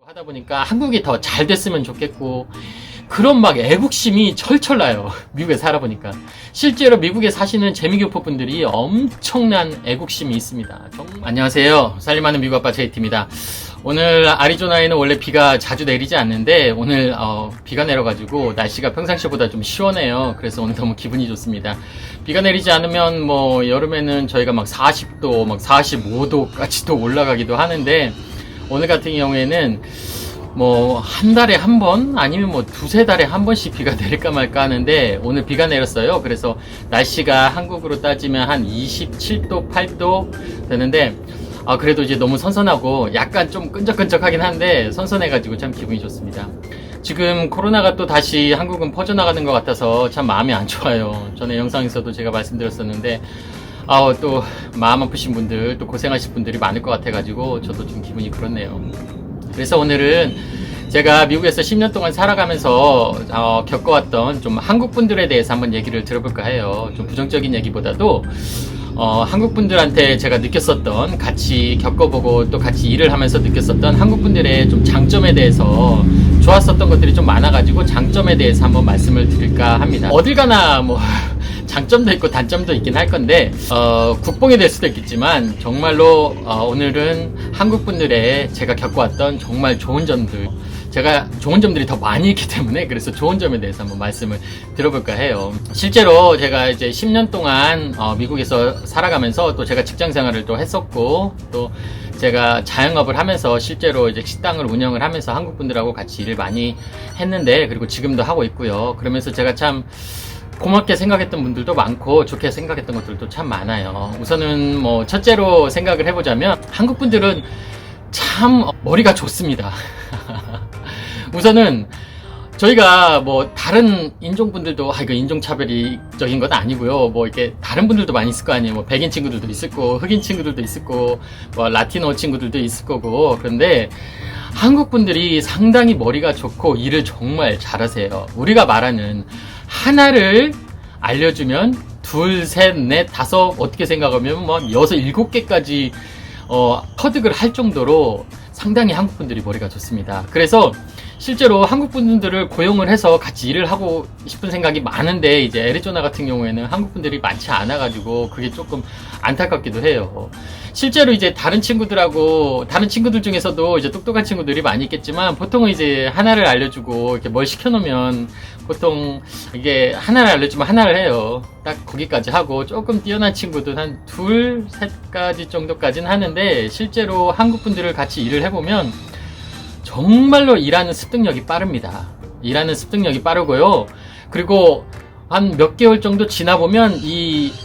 하다 보니까 한국이 더 잘 됐으면 좋겠고 그런 막 애국심이 철철 나요. 미국에 살아보니까 실제로 미국에 사시는 재미교포 분들이 엄청난 애국심이 있습니다. 안녕하세요, 살림하는 미국 아빠 제이티입니다. 오늘 아리조나에는 원래 비가 자주 내리지 않는데 오늘 비가 내려가지고 날씨가 평상시보다 좀 시원해요. 그래서 오늘 너무 기분이 좋습니다. 비가 내리지 않으면 뭐 여름에는 저희가 막 40도 막 45도까지도 올라가기도 하는데 오늘 같은 경우에는 뭐 한 달에 한 번 아니면 뭐 두세 달에 한 번씩 비가 내릴까 말까 하는데 오늘 비가 내렸어요. 그래서 날씨가 한국으로 따지면 한 27도 8도 되는데 그래도 이제 너무 선선하고 약간 좀 끈적끈적하긴 한데 선선해가지고 참 기분이 좋습니다. 지금 코로나가 또 다시 한국은 퍼져나가는 것 같아서 참 마음이 안 좋아요. 전에 영상에서도 제가 말씀드렸었는데 또 마음 아프신 분들 또 고생하실 분들이 많을 것 같아가지고 저도 좀 기분이 그렇네요. 그래서 오늘은 제가 미국에서 10년 동안 살아가면서 겪어왔던 좀 한국 분들에 대해서 한번 얘기를 들어볼까 해요. 좀 부정적인 얘기보다도 한국 분들한테 제가 느꼈었던, 같이 겪어보고 또 같이 일을 하면서 느꼈었던 한국 분들의 좀 장점에 대해서 좋았었던 것들이 좀 많아가지고 장점에 대해서 한번 말씀을 드릴까 합니다. 어딜 가나 뭐 장점도 있고 단점도 있긴 할 건데 국뽕이 될 수도 있겠지만 정말로 오늘은 한국 분들의 제가 겪어왔던 정말 좋은 점들, 제가 좋은 점들이 더 많이 있기 때문에 그래서 좋은 점에 대해서 한번 말씀을 들어볼까 해요. 실제로 제가 이제 10년 동안 미국에서 살아가면서 또 제가 직장 생활을 또 했었고 또 제가 자영업을 하면서 실제로 이제 식당을 운영을 하면서 한국 분들하고 같이 일을 많이 했는데 그리고 지금도 하고 있고요. 그러면서 제가 참 고맙게 생각했던 분들도 많고 좋게 생각했던 것들도 참 많아요. 우선은 뭐 첫째로 생각을 해보자면 한국 분들은 참 머리가 좋습니다. 우선은 저희가 뭐 다른 인종분들도 이거 인종차별적인 건 아니고요. 뭐 이렇게 다른 분들도 많이 있을 거 아니에요. 뭐 백인 친구들도 있을 거고 흑인 친구들도 있을 거고 뭐 라티노 친구들도 있을 거고. 그런데 한국 분들이 상당히 머리가 좋고 일을 정말 잘하세요. 우리가 말하는 하나를 알려주면 둘, 셋, 넷, 다섯 어떻게 생각하면 뭐 여섯, 일곱 개까지 터득을 할 정도로 상당히 한국 분들이 머리가 좋습니다. 그래서 실제로 한국 분들을 고용을 해서 같이 일을 하고 싶은 생각이 많은데 이제 애리조나 같은 경우에는 한국 분들이 많지 않아 가지고 그게 조금 안타깝기도 해요. 실제로 이제 다른 친구들 중에서도 이제 똑똑한 친구들이 많이 있겠지만 보통은 이제 하나를 알려주고 이렇게 뭘 시켜놓으면 보통 이게 하나를 알려주면 하나를 해요. 딱 거기까지 하고 조금 뛰어난 친구들 한 둘, 셋 가지 정도까지는 하는데 실제로 한국 분들을 같이 일을 해보면 정말로 일하는 습득력이 빠릅니다. 일하는 습득력이 빠르고요. 그리고 한 몇 개월 정도 지나보면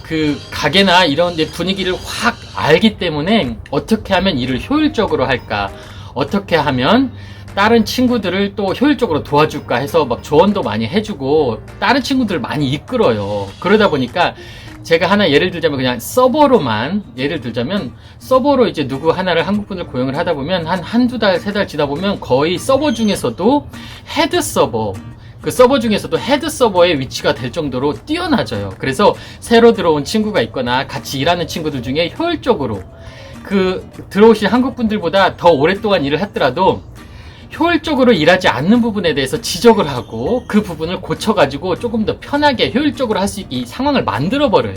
그 가게나 이런 데 분위기를 확 알기 때문에 어떻게 하면 일을 효율적으로 할까, 어떻게 하면 다른 친구들을 또 효율적으로 도와줄까 해서 막 조언도 많이 해주고 다른 친구들을 많이 이끌어요. 그러다 보니까 제가 하나 예를 들자면 그냥 서버로만 예를 들자면 서버로 이제 누구 하나를 한국분을 고용을 하다 보면 한두 달, 세 달 지나 보면 거의 서버 중에서도 헤드 서버, 그 서버 중에서도 헤드 서버의 위치가 될 정도로 뛰어나져요. 그래서 새로 들어온 친구가 있거나 같이 일하는 친구들 중에 효율적으로 들어오신 한국분들보다 더 오랫동안 일을 했더라도 효율적으로 일하지 않는 부분에 대해서 지적을 하고 그 부분을 고쳐가지고 조금 더 편하게 효율적으로 할 수 있게 이 상황을 만들어버려요.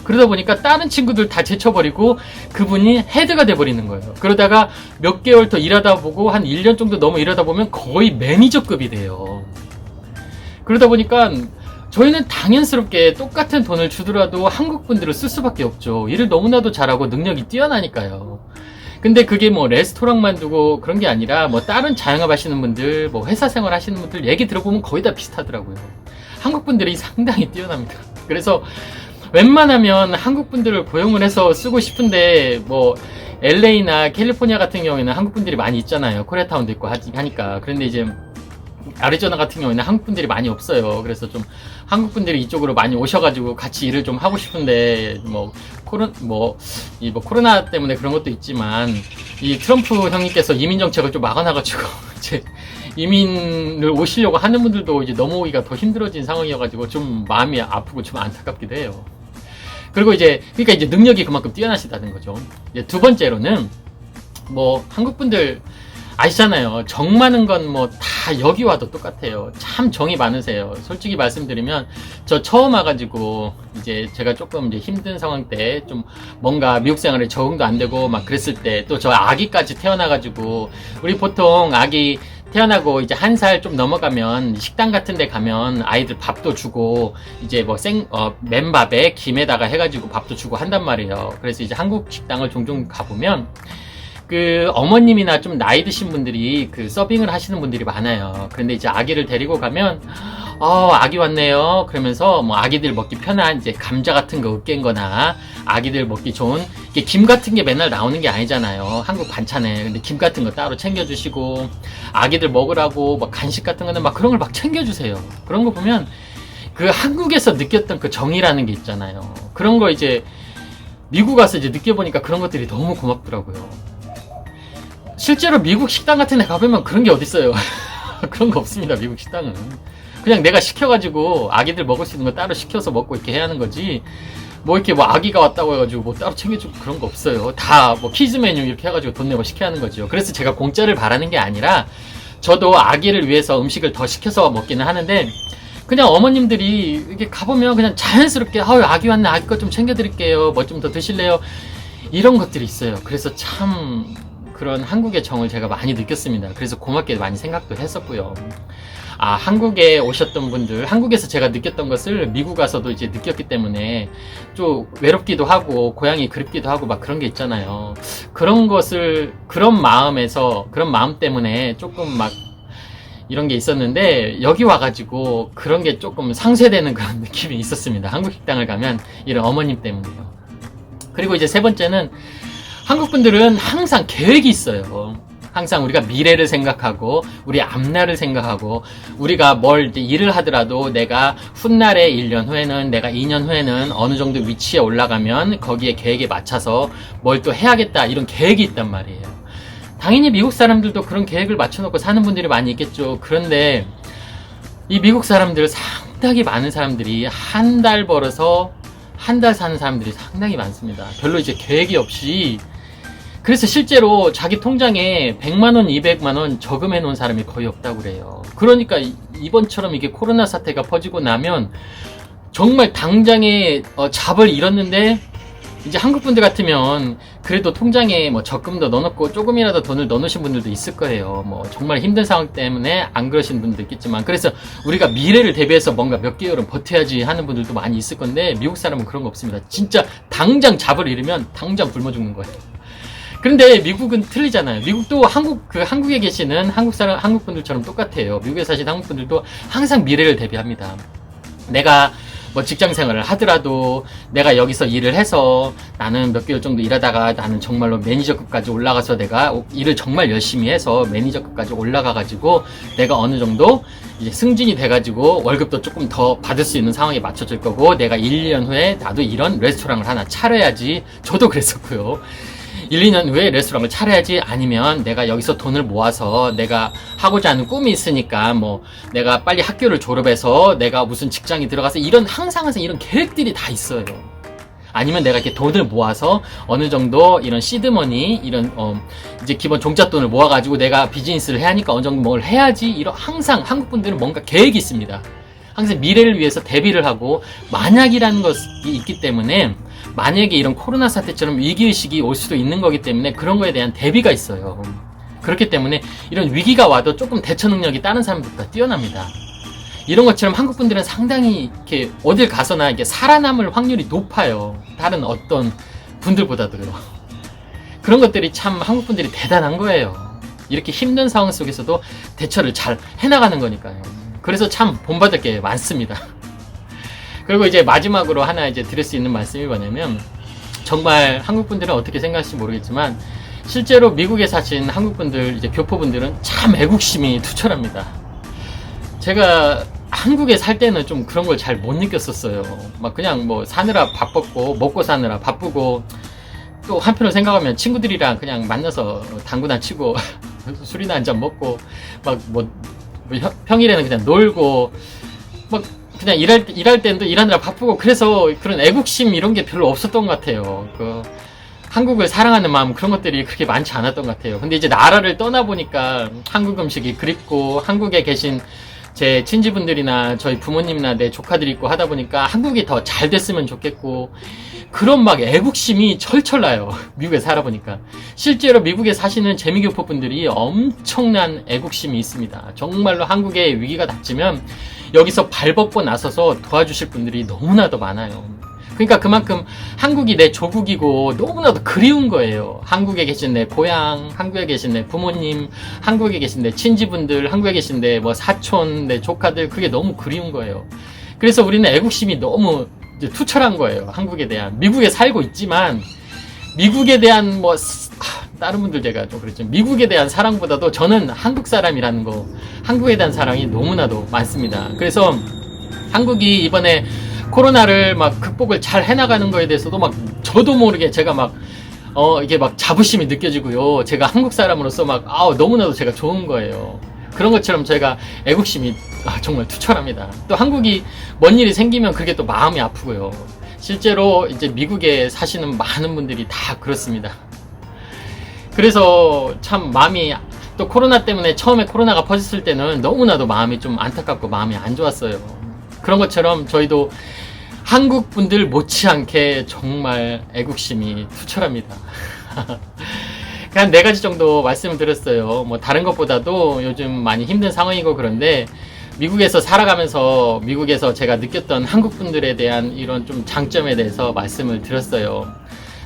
그러다 보니까 다른 친구들 다 제쳐버리고 그분이 헤드가 돼버리는 거예요. 그러다가 몇 개월 더 일하다 보고 한 1년 정도 넘어 일하다 보면 거의 매니저급이 돼요. 그러다 보니까 저희는 당연스럽게 똑같은 돈을 주더라도 한국 분들을 쓸 수밖에 없죠. 일을 너무나도 잘하고 능력이 뛰어나니까요. 근데 그게 뭐 레스토랑만 두고 그런 게 아니라 뭐 다른 자영업 하시는 분들, 뭐 회사 생활 하시는 분들 얘기 들어보면 거의 다 비슷하더라고요. 한국 분들이 상당히 뛰어납니다. 그래서 웬만하면 한국 분들을 고용을 해서 쓰고 싶은데 뭐 LA나 캘리포니아 같은 경우에는 한국 분들이 많이 있잖아요. 코리아타운도 있고 하니까. 그런데 이제 아리조나 같은 경우에는 한국 분들이 많이 없어요. 그래서 좀 한국 분들이 이쪽으로 많이 오셔가지고 같이 일을 좀 하고 싶은데 코로나 때문에 그런 것도 있지만 이 트럼프 형님께서 이민 정책을 좀 막아놔가지고 이제 이민을 오시려고 하는 분들도 이제 넘어오기가 더 힘들어진 상황이어가지고 좀 마음이 아프고 좀 안타깝기도 해요. 그리고 그러니까 이제 능력이 그만큼 뛰어나시다는 거죠. 이제 두 번째로는 뭐 한국 분들 아시잖아요. 정 많은 건 뭐 다 여기 와도 똑같아요. 참 정이 많으세요. 솔직히 말씀드리면 저 처음 와가지고 이제 제가 조금 이제 힘든 상황 때 좀 뭔가 미국 생활에 적응도 안 되고 막 그랬을 때 또 저 아기까지 태어나가지고 우리 보통 아기 태어나고 이제 1살 좀 넘어가면 식당 같은 데 가면 아이들 밥도 주고 이제 뭐 맨밥에 김에다가 해가지고 밥도 주고 한단 말이에요. 그래서 이제 한국 식당을 종종 가보면 그 어머님이나 좀 나이 드신 분들이 그 서빙을 하시는 분들이 많아요. 그런데 이제 아기를 데리고 가면 아기 왔네요 그러면서 뭐 아기들 먹기 편한 이제 감자 같은 거 으깬 거나 아기들 먹기 좋은 이게 김 같은 게 맨날 나오는 게 아니잖아요. 한국 반찬에. 근데 김 같은 거 따로 챙겨주시고 아기들 먹으라고 막 간식 같은 거는 막 그런 걸 막 챙겨주세요. 그런 거 보면 그 한국에서 느꼈던 그 정이라는 게 있잖아요. 그런 거 이제 미국 와서 이제 느껴보니까 그런 것들이 너무 고맙더라고요. 실제로 미국 식당 같은 데 가보면 그런 게 어딨어요. 그런 거 없습니다. 미국 식당은 그냥 내가 시켜가지고 아기들 먹을 수 있는 거 따로 시켜서 먹고 이렇게 해야 하는 거지, 뭐 이렇게 뭐 아기가 왔다고 해가지고 뭐 따로 챙겨주고 그런 거 없어요. 다 뭐 키즈 메뉴 이렇게 해가지고 돈 내고 시켜야 하는 거죠. 그래서 제가 공짜를 바라는 게 아니라 저도 아기를 위해서 음식을 더 시켜서 먹기는 하는데 그냥 어머님들이 이렇게 가보면 그냥 자연스럽게 아기 왔네 아기 거 좀 챙겨드릴게요 뭐 좀 더 드실래요 이런 것들이 있어요. 그래서 참 그런 한국의 정을 제가 많이 느꼈습니다. 그래서 고맙게 많이 생각도 했었고요. 한국에 오셨던 분들, 한국에서 제가 느꼈던 것을 미국 와서도 이제 느꼈기 때문에 좀 외롭기도 하고 고향이 그립기도 하고 막 그런 게 있잖아요. 그런 것을 그런 마음에서 그런 마음 때문에 조금 막 이런 게 있었는데 여기 와가지고 그런 게 조금 상쇄되는 그런 느낌이 있었습니다. 한국 식당을 가면 이런 어머님 때문에요. 그리고 이제 세 번째는 한국 분들은 항상 계획이 있어요. 항상 우리가 미래를 생각하고 우리 앞날을 생각하고 우리가 뭘 이제 일을 하더라도 내가 훗날에 1년 후에는 내가 2년 후에는 어느 정도 위치에 올라가면 거기에 계획에 맞춰서 뭘 또 해야겠다 이런 계획이 있단 말이에요. 당연히 미국 사람들도 그런 계획을 맞춰놓고 사는 분들이 많이 있겠죠. 그런데 이 미국 사람들 상당히 많은 사람들이 한 달 벌어서 한 달 사는 사람들이 상당히 많습니다. 별로 이제 계획이 없이. 그래서 실제로 자기 통장에 100만원, 200만원 저금해 놓은 사람이 거의 없다고 그래요. 그러니까 이번처럼 이게 코로나 사태가 퍼지고 나면 정말 당장에 잡을 잃었는데 이제 한국 분들 같으면 그래도 통장에 뭐 적금도 넣어놓고 조금이라도 돈을 넣어놓으신 분들도 있을 거예요. 뭐 정말 힘든 상황 때문에 안 그러신 분들도 있겠지만 그래서 우리가 미래를 대비해서 뭔가 몇 개월은 버텨야지 하는 분들도 많이 있을 건데 미국 사람은 그런 거 없습니다. 진짜 당장 잡을 잃으면 당장 굶어 죽는 거예요. 그런데 미국은 틀리잖아요. 미국도 한국에 계시는 한국 분들처럼 똑같아요. 미국에 사시는 한국 분들도 항상 미래를 대비합니다. 내가 뭐 직장 생활을 하더라도 내가 여기서 일을 해서 나는 몇 개월 정도 일하다가 나는 정말로 매니저급까지 올라가서 내가 일을 정말 열심히 해서 매니저급까지 올라가가지고 내가 어느 정도 이제 승진이 돼가지고 월급도 조금 더 받을 수 있는 상황에 맞춰질 거고 내가 1, 2년 후에 나도 이런 레스토랑을 하나 차려야지. 저도 그랬었고요. 1, 2년 후에 레스토랑을 차려야지. 아니면 내가 여기서 돈을 모아서 내가 하고자 하는 꿈이 있으니까 뭐 내가 빨리 학교를 졸업해서 내가 무슨 직장에 들어가서 항상 이런 계획들이 다 있어요. 아니면 내가 이렇게 돈을 모아서 어느 정도 이런 시드머니 이런 이제 기본 종잣돈을 모아가지고 내가 비즈니스를 해야 하니까 어느 정도 뭘 해야지. 항상 한국 분들은 뭔가 계획이 있습니다. 항상 미래를 위해서 대비를 하고 만약이라는 것이 있기 때문에 만약에 이런 코로나 사태처럼 위기의식이 올 수도 있는 거기 때문에 그런 거에 대한 대비가 있어요. 그렇기 때문에 이런 위기가 와도 조금 대처 능력이 다른 사람들보다 뛰어납니다. 이런 것처럼 한국 분들은 상당히 이렇게 어딜 가서나 이게 살아남을 확률이 높아요. 다른 어떤 분들보다도요. 그런 것들이 참 한국 분들이 대단한 거예요. 이렇게 힘든 상황 속에서도 대처를 잘 해나가는 거니까요. 그래서 참 본받을 게 많습니다. 그리고 이제 마지막으로 하나 이제 드릴 수 있는 말씀이 뭐냐면 정말 한국 분들은 어떻게 생각할지 모르겠지만 실제로 미국에 사신 한국 분들 이제 교포분들은 참 애국심이 투철합니다. 제가 한국에 살 때는 좀 그런 걸 잘 못 느꼈었어요. 막 그냥 뭐 사느라 바빴고 먹고 사느라 바쁘고 또 한편으로 생각하면 친구들이랑 그냥 만나서 당구나 치고 술이나 한잔 먹고 막 뭐 평일에는 그냥 놀고 막 그냥 일할 때는 일하느라 바쁘고 그래서 그런 애국심 이런 게 별로 없었던 것 같아요. 한국을 사랑하는 마음 그런 것들이 그렇게 많지 않았던 것 같아요. 근데 이제 나라를 떠나보니까 한국 음식이 그립고 한국에 계신 제 친지분들이나 저희 부모님이나 내 조카들이 있고 하다 보니까 한국이 더 잘 됐으면 좋겠고 그런 막 애국심이 철철 나요. 미국에 살아보니까. 실제로 미국에 사시는 재미교포 분들이 엄청난 애국심이 있습니다. 정말로 한국에 위기가 닥치면 여기서 발벗고 나서서 도와주실 분들이 너무나도 많아요. 그러니까 그만큼 한국이 내 조국이고 너무나도 그리운 거예요. 한국에 계신 내 고향, 한국에 계신 내 부모님, 한국에 계신 내 친지분들, 한국에 계신 내 뭐 사촌, 내 조카들, 그게 너무 그리운 거예요. 그래서 우리는 애국심이 너무 이제 투철한 거예요. 한국에 대한. 미국에 살고 있지만 미국에 대한 뭐 다른 분들 제가 좀 그랬죠. 미국에 대한 사랑보다도 저는 한국 사람이라는 거, 한국에 대한 사랑이 너무나도 많습니다. 그래서 한국이 이번에 코로나를 막 극복을 잘 해나가는 거에 대해서도 막 저도 모르게 제가 막 이게 막 자부심이 느껴지고요. 제가 한국 사람으로서 막 너무나도 제가 좋은 거예요. 그런 것처럼 제가 애국심이 정말 투철합니다. 또 한국이 뭔 일이 생기면 그게 또 마음이 아프고요. 실제로 이제 미국에 사시는 많은 분들이 다 그렇습니다. 그래서 참 마음이 또 코로나 때문에 처음에 코로나가 퍼졌을 때는 너무나도 마음이 좀 안타깝고 마음이 안 좋았어요. 그런 것처럼 저희도 한국 분들 못지않게 정말 애국심이 투철합니다. 한 4가지 정도 말씀을 드렸어요. 뭐 다른 것보다도 요즘 많이 힘든 상황이고 그런데 미국에서 살아가면서 미국에서 제가 느꼈던 한국 분들에 대한 이런 좀 장점에 대해서 말씀을 드렸어요.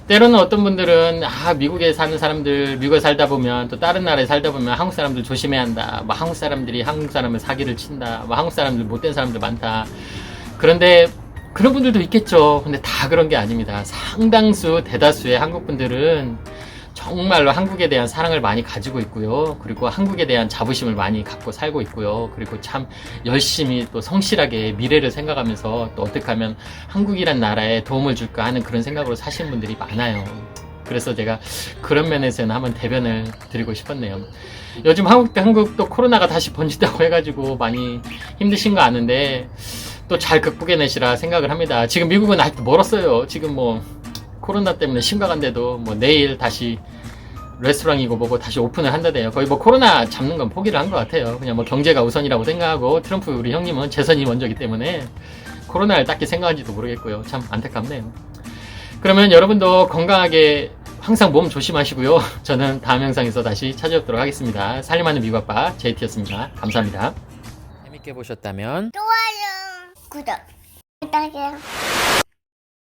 때로는 어떤 분들은 미국에 사는 사람들, 미국에 살다 보면 또 다른 나라에 살다 보면 한국 사람들 조심해야 한다. 뭐 한국 사람들이 한국 사람을 사기를 친다. 뭐 한국 사람들 못된 사람들 많다. 그런데 그런 분들도 있겠죠. 근데 다 그런 게 아닙니다. 상당수, 대다수의 한국 분들은 정말로 한국에 대한 사랑을 많이 가지고 있고요. 그리고 한국에 대한 자부심을 많이 갖고 살고 있고요. 그리고 참 열심히 또 성실하게 미래를 생각하면서 또 어떻게 하면 한국이란 나라에 도움을 줄까 하는 그런 생각으로 사시는 분들이 많아요. 그래서 제가 그런 면에서는 한번 대변을 드리고 싶었네요. 요즘 한국도 코로나가 다시 번진다고 해가지고 많이 힘드신 거 아는데 또 잘 극복해내시라 생각을 합니다. 지금 미국은 아직도 멀었어요. 지금 뭐 코로나 때문에 심각한데도 뭐 내일 다시 레스토랑이고 뭐고 다시 오픈을 한다대요. 거의 뭐 코로나 잡는 건 포기를 한 것 같아요. 그냥 뭐 경제가 우선이라고 생각하고 트럼프 우리 형님은 재선이 먼저기 때문에 코로나를 딱히 생각한지도 모르겠고요. 참 안타깝네요. 그러면 여러분도 건강하게 항상 몸 조심하시고요. 저는 다음 영상에서 다시 찾아뵙도록 하겠습니다. 살림하는 미국 아빠 JT였습니다. 감사합니다. 재밌게 보셨다면 좋아요, 구독 부탁해요.